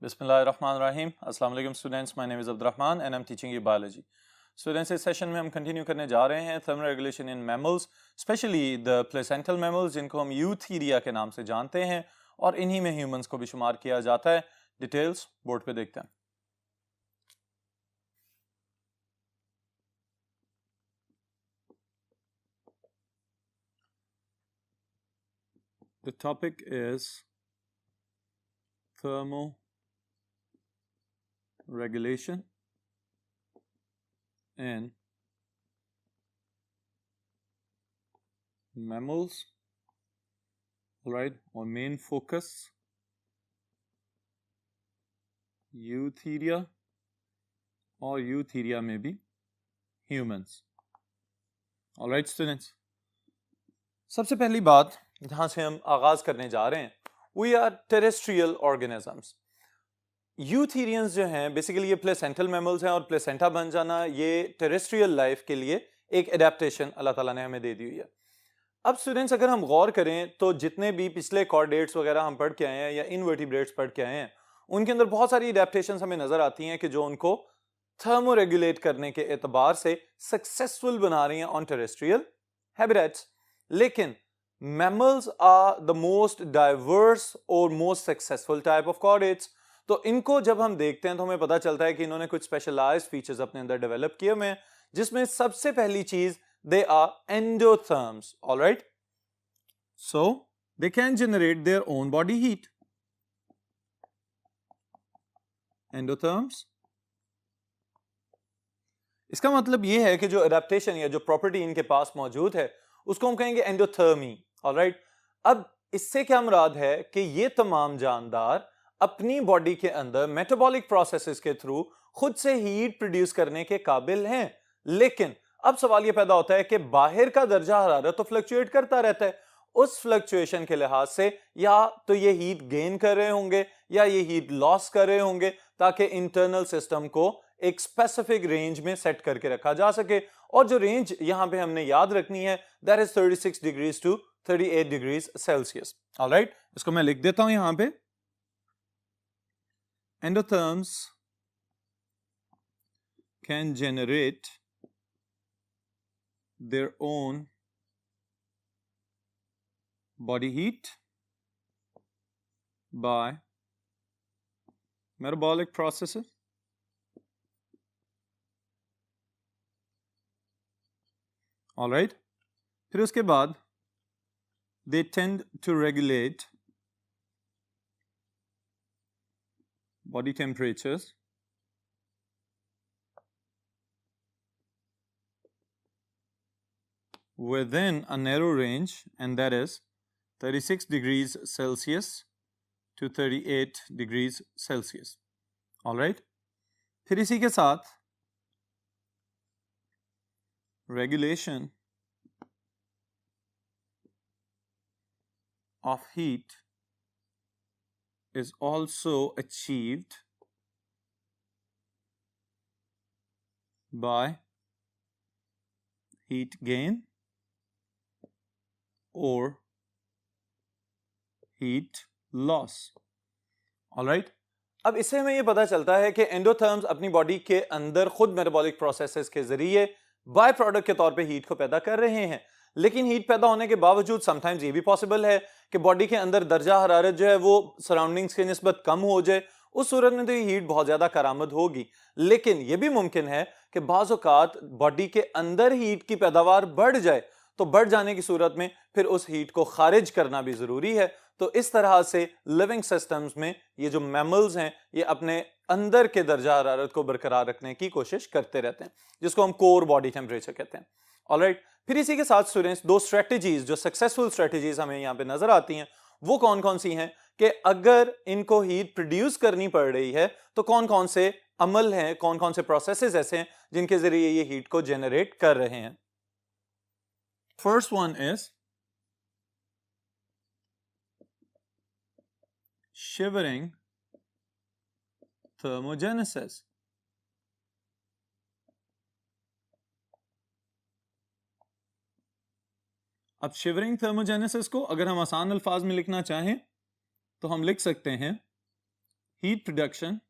Bismillahirrahmanirrahim. Assalamu alaikum students. My name is Abdurrahman and I'm teaching you biology. Students, इस session में हम continue करने जा रहे हैं thermal regulation in mammals, specially the placental mammals जिनको हम यूथीरिया के नाम से जानते हैं और इन्हीं में ह्यूमंस को भी शुमार किया जाता है. डिटेल्स बोर्ड पे देखते हैं. The topic is thermoregulation in mammals. All right, our main focus eutheria or eutheria may be humans. All right students, सबसे पहली बात जहां से हम आगाज करने जा रहे हैं, वी आर टेरेस्ट्रियल ऑर्गेनिजम्स. यूथीरियंस जो हैं बेसिकली ये प्लेसेंटल मैमल्स हैं और प्लेसेंटा बन जाना ये टेरेस्ट्रियल लाइफ के लिए एक एडेप्टेशन अल्लाह ताला ने हमें दे दी हुई है. अब स्टूडेंट्स अगर हम गौर करें तो जितने भी पिछले कॉर्डेट्स वगैरह हम पढ़ के आए हैं या इनवर्टिब्रेट्स पढ़ के आए हैं, उनके अंदर बहुत सारी एडेप्टेशंस हमें नजर आती हैं कि जो उनको थर्मोरेगुलेट करने के एतबार से सक्सेसफुल बना रही हैं ऑन टेरेस्ट्रियल हैबिटेट्स. लेकिन mammals are the most diverse और most successful type of chordates. तो इनको जब हम देखते हैं तो हमें पता चलता है कि इन्होंने कुछ स्पेशलाइज्ड फीचर्स अपने अंदर डेवलप किए हुए हैं, जिसमें सबसे पहली चीज they are endotherms. All right, so they can generate their own body heat. Endotherms, इसका मतलब ये है कि जो एडेप्टेशन या जो प्रॉपर्टी इनके पास मौजूद है उसको हम कहेंगे एंडोथर्मी. ऑलराइट, अब इससे क्या मुराद है कि ये तमाम जानदार अपनी बॉडी के अंदर मेटाबॉलिक प्रोसेसेस के थ्रू खुद से हीट प्रोड्यूस करने के काबिल हैं. लेकिन अब सवाल ये पैदा होता है कि बाहर का दर्जा हरारत तो फ्लक्चुएट करता रहता है. उस फ्लक्चुएशन के लिहाज से या तो ये हीट गेन कर रहे होंगे या ये हीट लॉस कर रहे होंगे ताकि इंटरनल सिस्टम को एक स्पेसिफिक रेंज में सेट करके रखा जा सके. और जो रेंज यहां पे हमने याद रखनी है that is 36 degrees to 38 degrees Celsius. Alright, इसको मैं लिख देता हूं यहां पे. Endotherms can generate their own body heat by metabolic processes. All right, फिर उसके बाद they tend to regulate body temperatures within a narrow range, and that is 36 degrees Celsius to 38 degrees Celsius. All right, फिर इसी के साथ regulation of heat is also achieved by heat gain or heat loss. All right, अब इससे हमें ये पता चलता है कि एंडोथर्म्स अपनी बॉडी के अंदर खुद मेटाबॉलिक प्रोसेसेस के जरिए बाय प्रोडक्ट के तौर पे हीट को पैदा कर रहे हैं. लेकिन हीट पैदा होने के बावजूद समटाइम्स ये भी पॉसिबल है कि बॉडी के अंदर दर्जा हरारत जो है वो सराउंडिंग्स के निस्बत कम हो जाए. उस सूरत में तो ये हीट बहुत ज्यादा करामद होगी. लेकिन ये भी मुमकिन है कि बाज़ औक़ात बॉडी के अंदर हीट की पैदावार बढ़ जाए, तो बढ़ जाने की सूरत में फिर उस हीट को खारिज करना भी जरूरी है. तो इस तरह से लिविंग सिस्टम्स में ये जो मैमल्स हैं ये अपने अंदर के दर्जा हरारत को बरकरार रखने की कोशिश करते रहते हैं, जिसको हम कोर बॉडी टेम्परेचर कहते हैं. ऑलराइट, फिर इसी के साथ स्टूडेंट्स दो स्ट्रेटजीज जो सक्सेसफुल स्ट्रेटजीज हमें यहाँ पे नजर आती हैं वो कौन कौन सी हैं कि अगर इनको हीट प्रोड्यूस करनी पड़ रही है तो कौन कौन से अमल हैं, कौन कौन से प्रोसेसेस ऐसे हैं जिनके जरिए ये हीट को जनरेट कर रहे हैं. First one is shivering thermogenesis. अब शिवरिंग थर्मोजेनेसिस को अगर हम आसान अल्फाज में लिखना चाहें तो हम लिख सकते हैं heat production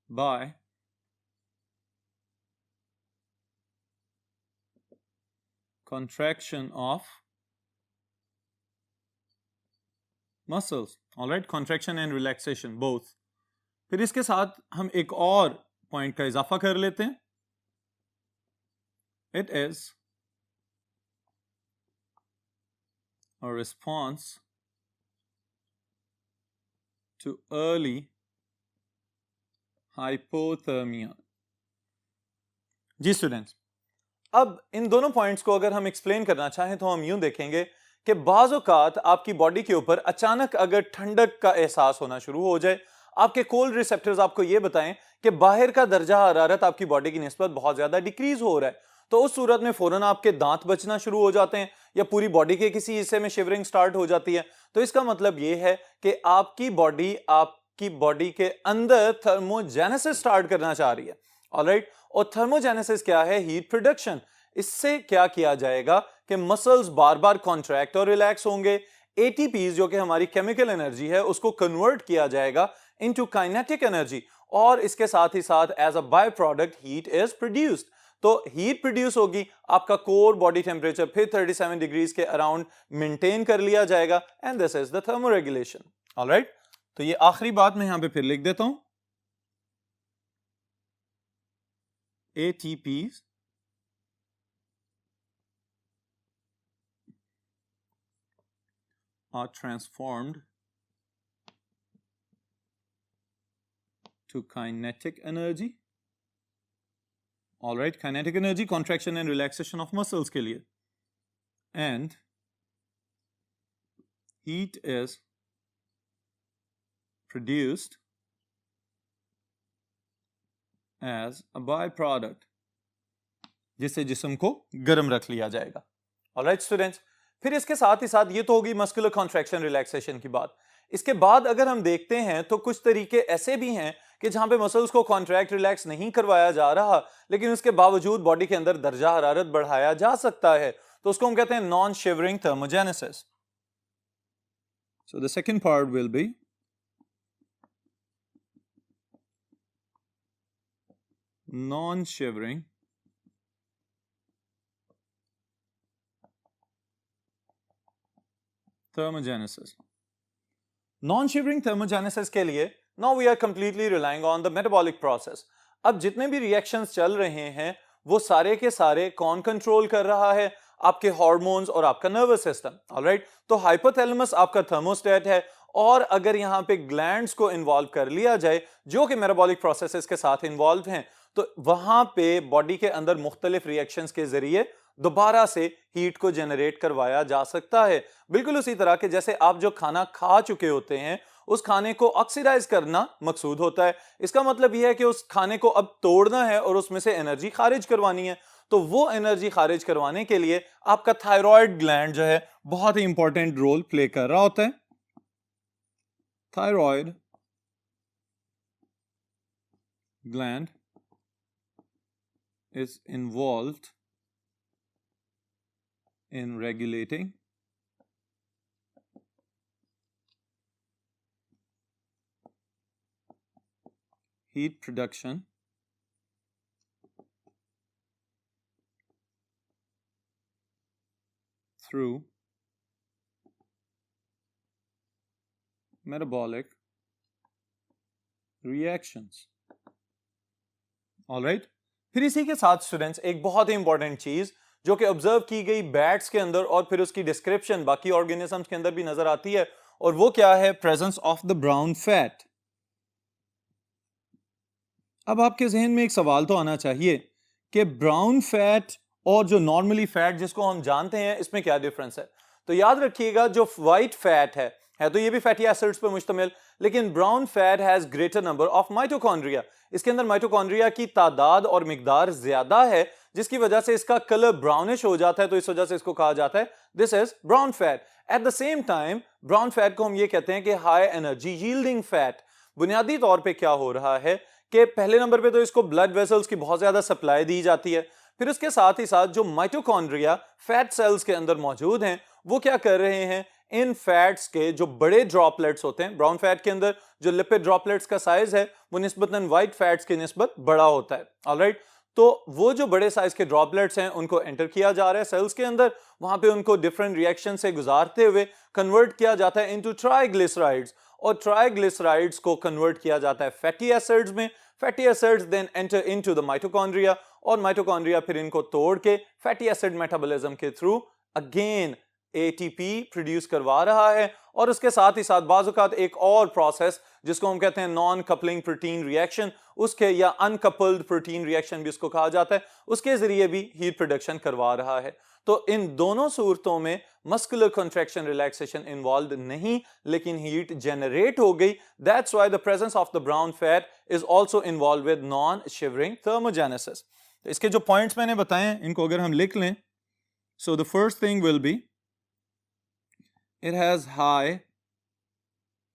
by contraction of muscles. All right, contraction and relaxation both. फिर इसके साथ हम एक और पॉइंट का इजाफा कर लेते हैं. It is a response to early hypothermia. जी स्टूडेंट्स, अब इन दोनों पॉइंट्स को अगर हम एक्सप्लेन करना चाहें तो हम यूं देखेंगे कि बाज़ औक़ात आपकी बॉडी के ऊपर अचानक अगर ठंडक का एहसास होना शुरू हो जाए, आपके कोल्ड रिसेप्टर्स आपको ये बताएं कि बाहर का दर्जा हरारत आपकी बॉडी की निस्बत बहुत ज्यादा डिक्रीज हो रहा है, तो उस सूरत में फौरन आपके दांत बचना शुरू हो जाते हैं या पूरी बॉडी के किसी हिस्से में शिवरिंग स्टार्ट हो जाती है. तो इसका मतलब ये है कि आपकी बॉडी के अंदर थर्मोजेनेसिस स्टार्ट करना चाह रही है. ऑलराइट, और थर्मोजेनेसिस क्या है? Heat production. इससे क्या किया जाएगा कि मसल्स बार बार कॉन्ट्रैक्ट और रिलैक्स होंगे. एटीपीज जो कि हमारी केमिकल एनर्जी है उसको कन्वर्ट किया जाएगा इनटू काइनेटिक एनर्जी, और इसके साथ ही साथ as a byproduct heat is produced. तो हीट प्रोड्यूस होगी, आपका कोर बॉडी टेम्परेचर फिर 37 डिग्रीज के अराउंड मेंटेन कर लिया जाएगा, and this is the thermoregulation. Alright, तो ये आखिरी बात मैं यहां पे फिर लिख देता हूं. ATPs are transformed to kinetic energy. All right, kinetic energy, contraction and relaxation of muscles के लिए. And heat is produced as a byproduct, जिससे जिस्म को गर्म रख लिया जाएगा. All right students, फिर इसके साथ ही साथ ये तो होगी मस्कुलर कॉन्ट्रैक्शन रिलैक्सेशन की बात. इसके बाद अगर हम देखते हैं तो कुछ तरीके ऐसे भी हैं कि जहां पे मसल्स को कॉन्ट्रैक्ट रिलैक्स नहीं करवाया जा रहा, लेकिन उसके बावजूद बॉडी के अंदर दर्जा हरारत बढ़ाया जा सकता है, तो उसको हम कहते हैं non shivering thermogenesis. So the second part will be non shivering thermogenesis. Non-shivering thermogenesis के लिए now we are completely relying on the metabolic process. अब जितने भी reactions चल रहे हैं वो सारे के सारे कौन कंट्रोल कर रहा है? आपके हार्मोन्स और आपका नर्वस सिस्टम. ऑलराइट, तो हाइपोथैलेमस आपका थर्मोस्टेट है, और अगर यहाँ पे ग्लैंड्स को इन्वॉल्व कर लिया जाए जो कि मेटाबॉलिक प्रोसेसेस के साथ इन्वॉल्व हैं, तो वहां पे बॉडी के अंदर मुख्तलिफ रिएक्शंस के जरिए दोबारा से हीट को जनरेट करवाया जा सकता है. बिल्कुल उसी तरह के जैसे आप जो खाना खा चुके होते हैं उस खाने को ऑक्सीडाइज करना मकसूद होता है. इसका मतलब यह है कि उस खाने को अब तोड़ना है और उसमें से एनर्जी खारिज करवानी है. तो वो एनर्जी खारिज करवाने के लिए आपका थायराइड ग्लैंड जो है बहुत ही इंपॉर्टेंट रोल प्ले कर रहा होता है. Thyroid gland is involved in regulating heat production through metabolic reactions. All right, फिर इसी के साथ स्टूडेंट्स एक बहुत ही इंपॉर्टेंट चीज जो कि ऑब्जर्व की गई बैट्स के अंदर और फिर उसकी डिस्क्रिप्शन बाकी ऑर्गेनिजम्स के अंदर भी नजर आती है, और वो क्या है? Presence of the brown fat. अब आपके जहन में एक सवाल तो आना चाहिए कि ब्राउन फैट और जो नॉर्मली फैट जिसको हम जानते हैं इसमें क्या डिफरेंस है? तो याद रखिएगा, जो व्हाइट फैट है तो ये भी फैटी एसिड्स पर मुश्तमिल, लेकिन brown fat has greater number of mitochondria. इसके अंदर माइटोकॉन्ड्रिया की तादाद और मिकदार ज्यादा है, जिसकी वजह से इसका कलर ब्राउनिश हो जाता है, तो इस वजह से इसको कहा जाता है this is brown fat. At the same time brown fat को हम ये कहते हैं कि हाई एनर्जी यील्डिंग फैट. बुनियादी तौर पे क्या हो रहा है कि पहले नंबर पे तो इसको ब्लड वेसल्स की बहुत ज्यादा सप्लाई दी जाती है, फिर उसके साथ ही साथ जो माइटोकॉन्ड्रिया फैट सेल्स के अंदर मौजूद हैं वो क्या कर रहे हैं? इन फैट्स के जो बड़े ड्रॉपलेट्स होते हैं, ब्राउन फैट के अंदर जो लिपिड ड्रॉपलेट्स का साइज है वो निस्बतन व्हाइट फैट्स की निस्बत बड़ा होता है। ऑलराइट, तो वो जो बड़े साइज के ड्रॉपलेट्स हैं उनको एंटर किया जा रहा है सेल्स के अंदर, वहां पे उनको डिफरेंट रिएक्शन से गुजारते हुए कन्वर्ट किया जाता है इनटू ट्राइग्लिसराइड्स, और ट्राइग्लिसराइड्स को कन्वर्ट किया जाता है फैटी एसिड्स में। Fatty acids then enter into the mitochondria, और माइटोकॉन्ड्रिया फिर इनको तोड़ के फैटी एसिड मेटाबॉलिज्म के थ्रू अगेन एटीपी प्रोड्यूस करवा रहा है। और उसके साथ ही साथ बाज़-औक़ात एक और प्रोसेस जिसको हम कहते हैं नॉन कपलिंग प्रोटीन रिएक्शन, उसके या अनकपल्ड प्रोटीन रिएक्शन भी उसको कहा जाता है, उसके जरिए भी हीट प्रोडक्शन करवा रहा है। तो इन दोनों सूरतों में मस्कुलर कॉन्ट्रैक्शन रिलैक्सेशन इन्वॉल्व नहीं, लेकिन हीट जनरेट हो गई। That's why the presence of the brown fat is also involve with non shivering thermogenesis. तो इसके जो पॉइंट्स मैंने बताए हैं इनको अगर हम लिख लें, so the first thing will be it has high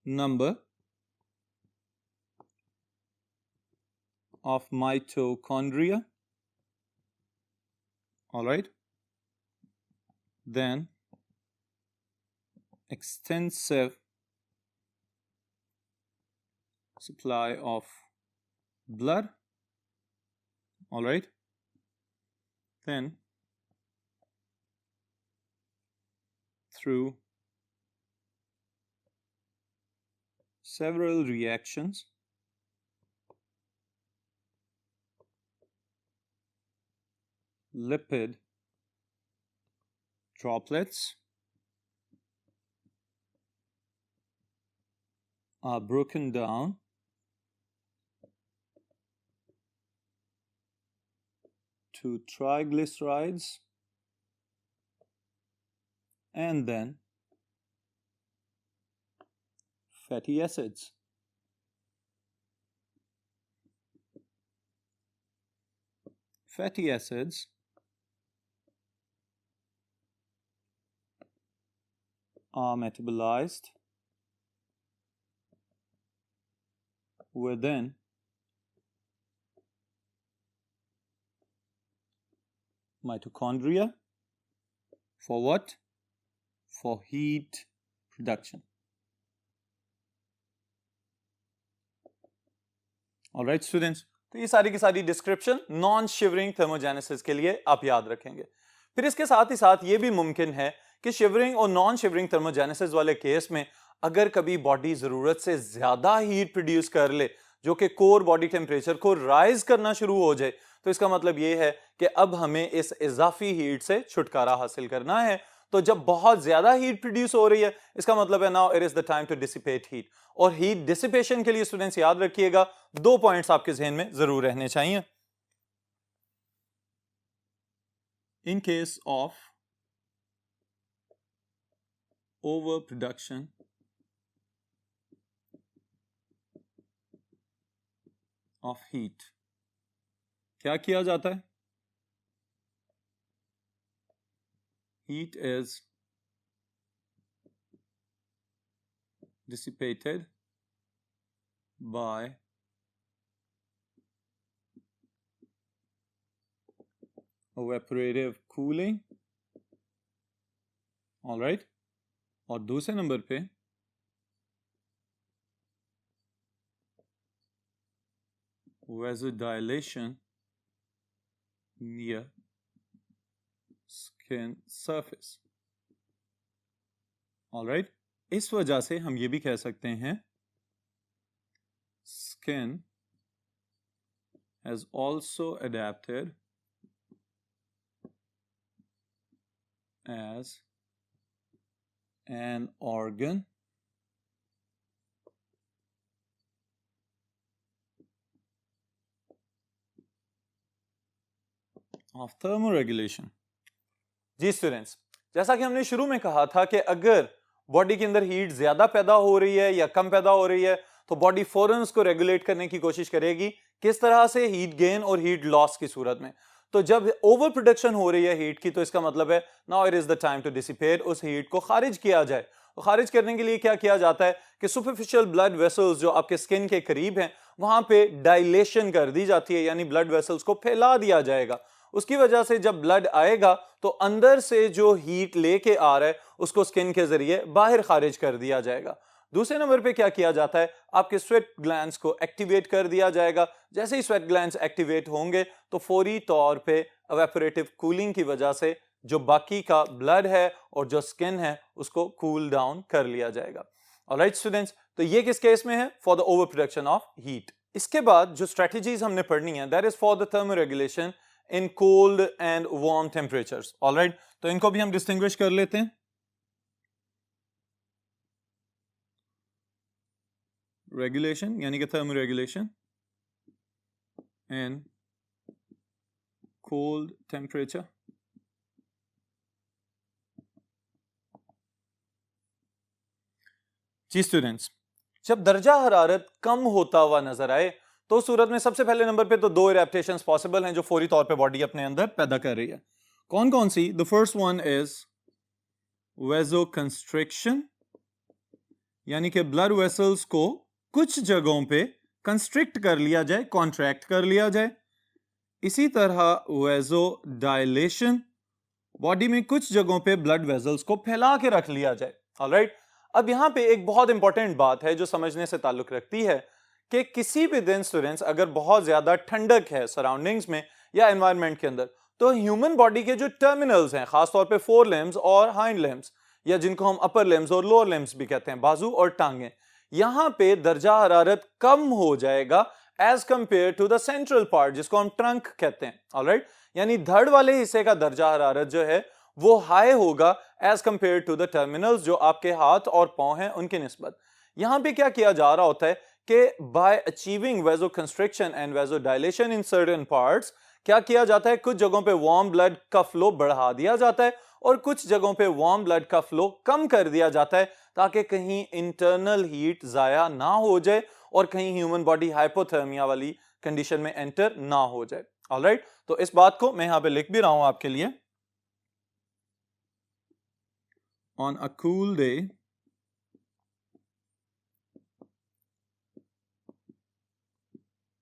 number of mitochondria, all right, then extensive supply of blood, all right, then through several reactions lipid droplets are broken down to triglycerides and then fatty acids. Fatty acids are metabolized within mitochondria for what? For heat production. Alright students, तो ये सारी की सारी description non shivering thermogenesis के लिए आप याद रखेंगे। फिर इसके साथ ही साथ ये भी मुमकिन है कि शिवरिंग और नॉन शिवरिंग थर्मोजेनेसिस वाले केस में अगर कभी बॉडी जरूरत से ज्यादा हीट प्रोड्यूस कर ले, जो कि कोर बॉडी टेम्परेचर को राइज करना शुरू हो जाए, तो इसका मतलब ये है कि अब हमें इस इजाफी हीट से छुटकारा हासिल करना है। तो जब बहुत ज्यादा हीट प्रोड्यूस हो रही है, इसका मतलब है now it is the time to dissipate heat. और हीट डिसिपेशन के लिए स्टूडेंट्स याद रखिएगा, दो पॉइंट्स आपके जहन में जरूर रहने चाहिए। इन case of over production of heat क्या किया जाता है? Heat is dissipated by evaporative cooling, all right, और दूसरे नंबर पे vasodilation near skin surface, all right। इस वजह से हम ये भी कह सकते हैं skin has also adapted as an organ of thermoregulation। जी स्टूडेंट्स, जैसा कि हमने शुरू में कहा था कि अगर बॉडी के अंदर हीट ज्यादा पैदा हो रही है या कम पैदा हो रही है, तो बॉडी फौरन उसको रेगुलेट करने की कोशिश करेगी। किस तरह से? हीट गेन और हीट लॉस की सूरत में। तो जब ओवर प्रोडक्शन हो रही है हीट की, तो इसका मतलब है now it is the time to dissipate, उस हीट को खारिज किया जाए। तो खारिज करने के लिए क्या किया जाता है कि सुपरफिशियल ब्लड वेसल्स जो आपके स्किन के करीब हैं, वहां पे डायलेशन कर दी जाती है, यानी ब्लड वेसल्स को फैला दिया जाएगा। उसकी वजह से जब ब्लड आएगा तो अंदर से जो हीट लेके आ रहा है उसको स्किन के जरिए बाहर खारिज कर दिया जाएगा। दूसरे नंबर पे क्या किया जाता है, आपके स्वेट ग्लैंड्स को एक्टिवेट कर दिया जाएगा। जैसे ही स्वेट ग्लैंड्स एक्टिवेट होंगे तो फौरी तौर पे एवेपोरेटिव कूलिंग की वजह से जो बाकी का ब्लड है और जो स्किन है उसको कूल डाउन कर लिया जाएगा। ऑलराइट स्टूडेंट्स, तो ये किस केस में है, for the over production of heat. इसके बाद जो स्ट्रेटजीज हमने पढ़नी है that is for the thermoregulation in cold and warm temperatures. Alright, तो इनको भी हम डिस्टिंग्विश कर लेते हैं। रेगुलेशन यानी कि थर्मोरेगुलेशन इन कोल्ड टेम्परेचर जी स्टूडेंट्स, जब दर्जा हरारत कम होता हुआ नजर आए तो उस सूरत में सबसे पहले नंबर पे तो दो एडेप्टेशंस पॉसिबल हैं जो फौरी तौर पे बॉडी अपने अंदर पैदा कर रही है। कौन कौन सी? The first one is vasoconstriction, यानी कि ब्लड वेसल्स को कुछ जगहों पे कंस्ट्रिक्ट कर लिया जाए, कॉन्ट्रैक्ट कर लिया जाए। इसी तरह वेसोडाइलेशन, बॉडी में कुछ जगहों पे ब्लड वेसल्स को फैला के रख लिया जाए। ऑलराइट, अब यहां पे एक बहुत इंपॉर्टेंट बात है जो समझने से ताल्लुक रखती है कि किसी भी दिन स्टूडेंट्स अगर बहुत ज्यादा ठंडक है सराउंडिंग्स में या एनवायरनमेंट के अंदर, तो ह्यूमन बॉडी के जो टर्मिनल्स हैं, खासतौर पे फोर लिम्स और हाइंड लिम्स, या जिनको हम अपर लिम्स और लोअर लिम्स भी कहते हैं, बाजू और टांगे, यहां पे दर्जा हरारत कम हो जाएगा as compare to the central part जिसको हम ट्रंक कहते हैं। ऑलराइट, यानी धड़ वाले हिस्से का दर्जा हरारत जो है वो हाई होगा as compare to the terminals जो आपके हाथ और पांव हैं उनके निस्बत। यहां पे क्या किया जा रहा होता है कि bye achieving vasoconstriction and vasodilation in certain parts क्या किया जाता है, कुछ जगहों पे वार्म ब्लड का फ्लो बढ़ा दिया जाता है और कुछ जगहों पे वार्म ब्लड का फ्लो कम कर दिया जाता है ताकि कहीं इंटरनल हीट जाया ना हो जाए और कहीं ह्यूमन बॉडी हाइपोथर्मिया वाली कंडीशन में एंटर ना हो जाए। ऑलराइट, तो इस बात को मैं यहां पे लिख भी रहा हूं आपके लिए। On a cool day,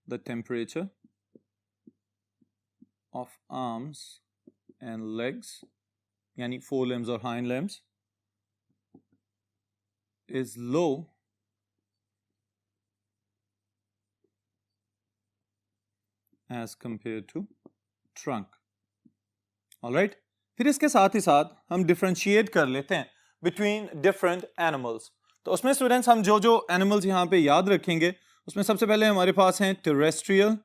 the temperature of arms and legs, यानी forelimbs or hind limbs, is low as compared to trunk. All right, फिर इसके साथ ही साथ हम डिफरेंशिएट कर लेते हैं बिटवीन डिफरेंट एनिमल्स। तो उसमें स्टूडेंट्स हम जो जो एनिमल्स यहाँ पे याद रखेंगे उसमें सबसे पहले हमारे पास हैं टेरेस्ट्रियल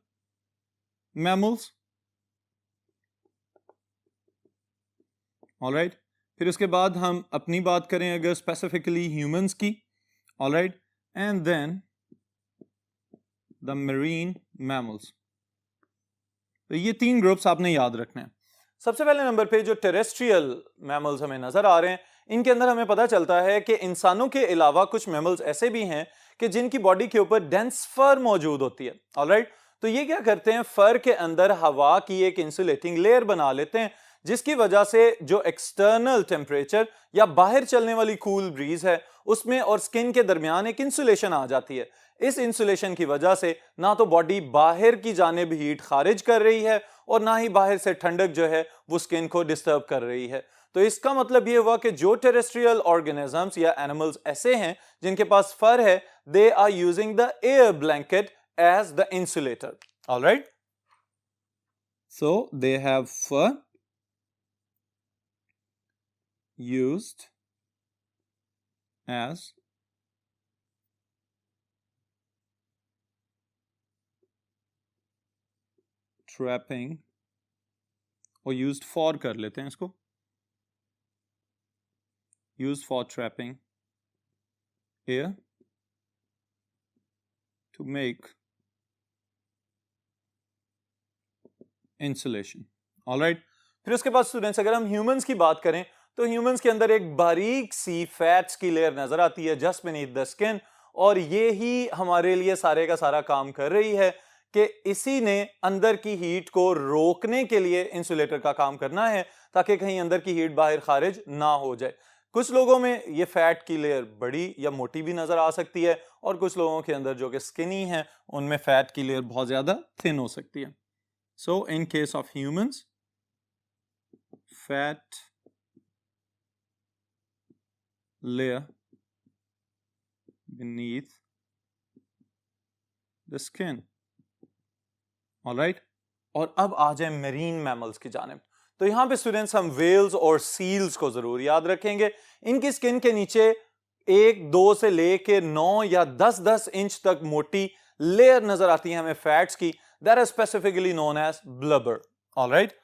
मैमल्स। ऑलराइट, फिर उसके बाद हम अपनी बात करें अगर स्पेसिफिकली ह्यूमंस की। Alright, and then the marine mammals. तो ये तीन ग्रुप्स आपने याद रखने हैं। सबसे पहले नंबर पे जो टेरेस्ट्रियल मैमल्स हमें नजर आ रहे हैं, इनके अंदर हमें पता चलता है कि इंसानों के अलावा कुछ मैमल्स ऐसे भी हैं कि जिनकी बॉडी के ऊपर डेंस फर मौजूद होती है। ऑलराइट, तो ये क्या करते हैं, फर के अंदर हवा की एक इंसुलेटिंग लेयर बना लेते हैं जिसकी वजह से जो एक्सटर्नल टेम्परेचर या बाहर चलने वाली कूल ब्रीज है उसमें और स्किन के दरमियान एक इंसुलेशन आ जाती है। इस इंसुलेशन की वजह से ना तो बॉडी बाहर की जानिब हीट खारिज कर रही है और ना ही बाहर से ठंडक जो है वो स्किन को डिस्टर्ब कर रही है। तो इसका मतलब ये हुआ कि जो टेरेस्ट्रियल ऑर्गेनिजम्स या एनिमल्स ऐसे हैं जिनके पास फर है, they are using the air blanket as the insulator. Alright, so they have fur used as trapping, और used for कर लेते हैं इसको, used for trapping air to make insulation. Alright, फिर उसके बाद स्टूडेंट्स अगर हम ह्यूमंस की बात करें तो ह्यूमंस के अंदर एक बारीक सी फैट्स की लेयर नजर आती है जस्ट बीनीथ द स्किन, और ये ही हमारे लिए सारे का सारा काम कर रही है कि इसी ने अंदर की हीट को रोकने के लिए इंसुलेटर का काम करना है ताकि कहीं अंदर की हीट बाहर खारिज ना हो जाए। कुछ लोगों में ये फैट की लेयर बड़ी या मोटी भी नजर आ सकती है और कुछ लोगों के अंदर जो कि स्किनी है उनमें फैट की लेयर बहुत ज्यादा थिन हो सकती है। So in case of humans, fat layer beneath the skin. All right? और अब आ जाए मेरीन मैमल्स की जानिब। तो यहां पे स्टूडेंट्स हम वेल्स और सील्स को जरूर याद रखेंगे। इनकी स्किन के नीचे 1-2 से लेके 9 या 10-10 इंच तक मोटी लेयर नजर आती है हमें फैट्स की, that is specifically known as blubber. Alright,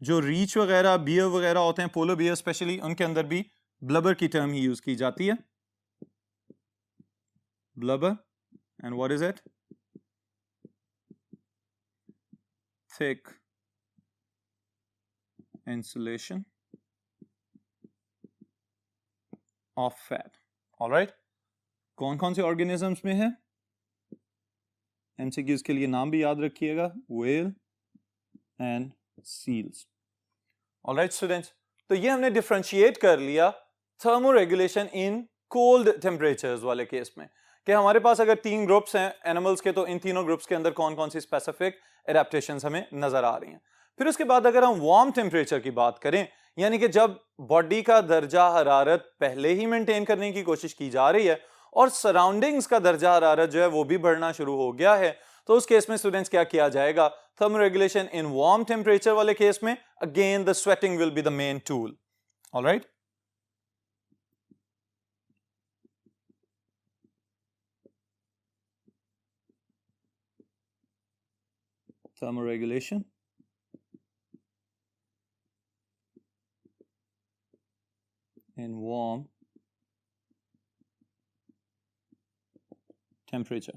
जो रीच वगैरह बियर वगैरह होते हैं, पोलर बियर स्पेशली, उनके अंदर भी ब्लबर की टर्म ही यूज की जाती है, blubber. And what is it? Thick insulation of fat. All right, कौन कौन से ऑर्गेनिजम्स में है? एमसीक्यूज के लिए नाम भी याद रखिएगा, whale and seals. All right students, तो ये हमने डिफरेंशिएट कर लिया थर्मोरेगुलेशन इन कोल्ड टेम्परेचर्स वाले केस में, कि हमारे पास अगर 3 ग्रुप्स हैं एनिमल्स के, तो इन तीनों ग्रुप्स के अंदर कौन कौन सी स्पेसिफिक एडेप्टेशंस हमें नजर आ रही हैं। फिर उसके बाद अगर हम वार्म टेम्परेचर की बात करें, यानी कि जब बॉडी का दर्जा हरारत पहले ही मेंटेन करने की कोशिश की जा रही है और सराउंडिंग्स का दर्जा हरारत जो है वो भी बढ़ना शुरू हो गया है, तो उस केस में स्टूडेंट्स क्या किया जाएगा? थर्मोरेगुलेशन इन वार्म टेम्परेचर वाले केस में again the sweating will be the main tool. Alright, thermoregulation in warm temperature।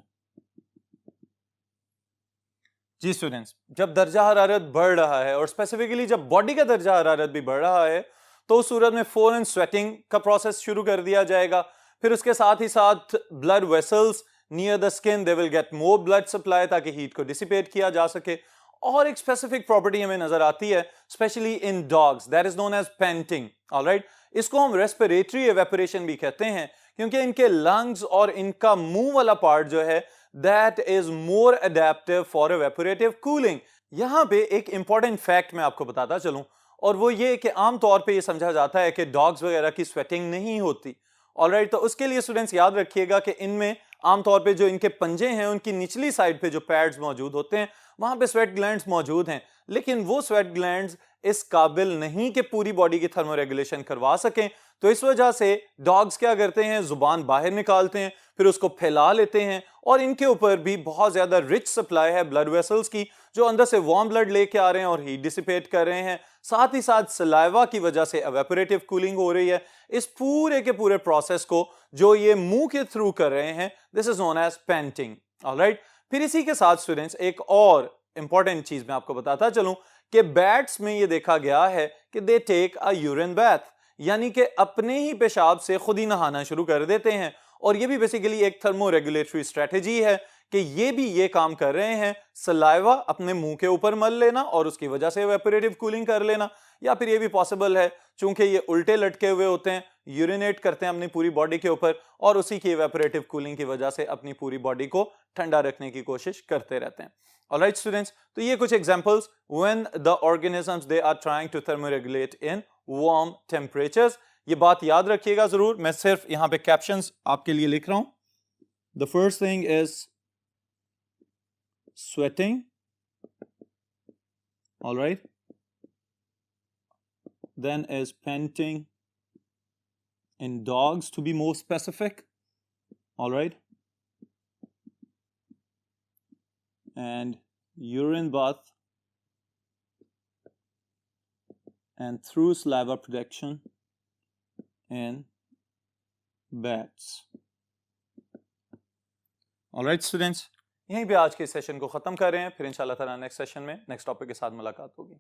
जी स्टूडेंट्स, जब दर्जा हरारत बढ़ रहा है और स्पेसिफिकली जब बॉडी का दर्जा हरारत भी बढ़ रहा है, तो उस सूरत में फौरन स्वेटिंग का प्रोसेस शुरू कर दिया जाएगा। फिर उसके साथ ही साथ blood vessels near the skin, they will get more blood supply ताकि हीट को डिसिपेट किया जा सके। और एक स्पेसिफिक प्रॉपर्टी हमें नजर आती है specially in dogs, that is known as panting. Alright, इसको हम रेस्पिरेटरी एवेपोरेशन भी कहते हैं, क्योंकि इनके लंग्स और इनका मुंह वाला पार्ट जो है that is more adaptive for evaporative cooling. यहां पे एक इंपॉर्टेंट फैक्ट मैं आपको बताता चलूं, और वो ये कि आमतौर पे ये समझा जाता है कि डॉग्स वगैरह की स्वेटिंग नहीं होती। ऑलराइट, तो उसके लिए स्टूडेंट्स याद रखिएगा कि इनमें आमतौर पे जो इनके पंजे हैं उनकी निचली साइड पे जो पैड्स मौजूद होते हैं वहां पे स्वेट ग्लैंड्स मौजूद हैं, लेकिन वो स्वेट ग्लैंड्स इस काबिल नहीं कि पूरी बॉडी की थर्मोरेगुलेशन करवा सकें। तो इस वजह से डॉग्स क्या करते हैं, जुबान बाहर निकालते हैं, फिर उसको फैला लेते हैं, और इनके ऊपर भी बहुत ज्यादा रिच सप्लाई है ब्लड वेसल्स की, जो अंदर से वार्म ब्लड लेके आ रहे हैं और हीट डिसिपेट कर रहे हैं। साथ ही साथ सलाइवा की वजह से एवेपोरेटिव कूलिंग हो रही है। इस पूरे के पूरे प्रोसेस को जो ये मुंह के थ्रू कर रहे हैं, this is known as panting. Alright, फिर इसी के साथ स्टूडेंट्स एक और इंपॉर्टेंट चीज मैं आपको बताता चलूं कि बैट्स में ये देखा गया है कि दे टेक अ यूरिन बैथ, यानी कि अपने ही पेशाब से खुद ही नहाना शुरू कर देते हैं। और ये भी बेसिकली एक थर्मोरेगुलेटरी स्ट्रेटजी है कि ये भी ये काम कर रहे हैं, सलाइवा अपने मुंह के ऊपर मल लेना और उसकी वजह से एवेपोरेटिव कूलिंग कर लेना, या फिर ये भी पॉसिबल है चूंकि ये उल्टे लटके हुए होते हैं, यूरिनेट करते हैं अपनी पूरी बॉडी के ऊपर और उसी की एवेपोरेटिव कूलिंग की वजह से अपनी पूरी बॉडी को ठंडा रखने की कोशिश करते रहते हैं। ऑलराइट स्टूडेंट्स, तो ये कुछ examples when the organisms they are trying to thermoregulate in warm temperatures. ये बात याद रखिएगा जरूर, मैं सिर्फ यहां पे कैप्शंस आपके लिए लिख रहा हूं। The first thing is sweating, all right, then is panting in dogs to be more specific, all right, and urine bath and through saliva production in bats। all right students, यहीं पे आज के session को खत्म कर रहे हैं, फिर इंशाल्लाह ताला नेक्स्ट सेशन में नेक्स्ट टॉपिक के साथ मुलाकात होगी।